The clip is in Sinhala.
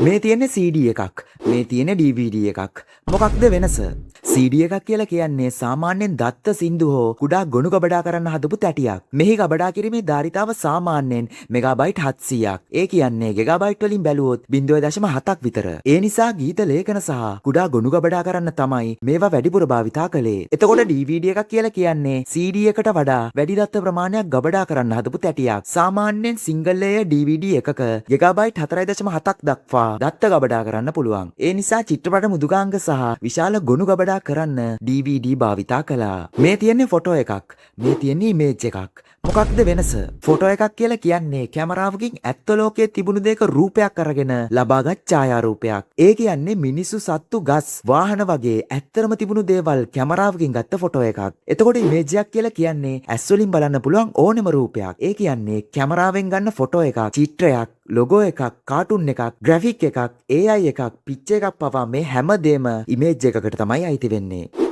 මේ තියෙන්නේ CD එකක්. මේ තියෙන්නේ DVD එකක්. මොකක්ද වෙනස? CD එකක් කියලා කියන්නේ සාමාන්‍යයෙන් දත්ත සින්දු හෝ කුඩා ගොනු ගබඩා කරන්න හදපු තැටියක්. මෙහි ගබඩා කිරීමේ ධාරිතාව සාමාන්‍යයෙන් මෙගාබයිට් 700ක්. ඒ කියන්නේ ගිගාබයිට් වලින් බැලුවොත් 0.7ක් විතර. ඒ නිසා ගීත ලේඛන සහ කුඩා ගොනු ගබඩා කරන්න තමයි මේවා වැඩිපුර භාවිතා කළේ. එතකොට DVD එකක් කියලා කියන්නේ CD එකට වඩා වැඩි දත්ත ප්‍රමාණයක් ගබඩා කරන්න හදපු තැටියක්. සාමාන්‍යයෙන් සිංගල් ලේයර් DVD එකක ගිගාබයිට් 4.7ක් දක්වා දත්ත ගබඩා කරන්න පුළුවන්. ඒ නිසා චිත්‍රපට මුදුකාංග සහ විශාල ගොනු ගබඩා කරන්න DVD භාවිතා කළා. මේ තියෙන්නේ ෆොටෝ එකක්. මේ තියෙන්නේ ඉමේජ් එකක්. මොකක්ද වෙනස? ෆොටෝ එකක් කියලා කියන්නේ කැමරාවකින් ඇත්ත ලෝකයේ තිබුණු දෙයක රූපයක් අරගෙන ලබාගත් ඡායාරූපයක්. ඒ කියන්නේ මිනිස්සු, සත්තු, ගස්, වාහන වගේ ඇත්තම තිබුණු දේවල් කැමරාවකින් ගත්ත ෆොටෝ එකක්. එතකොට ඉමේජ් එකක් කියලා කියන්නේ ඇස් වලින් බලන්න පුළුවන් ඕනෙම රූපයක්. ඒ කියන්නේ කැමරාවෙන් ගන්න ෆොටෝ එකක්, චිත්‍රයක්, ලොගෝ එකක්, කාටුන් එකක්, ග්‍රැෆික් එකක්, AI එකක්, පික්චර් එකක් පවා මේ හැම දෙම ඉමේජ් එකකට තමයි අයිති වෙන්නේ.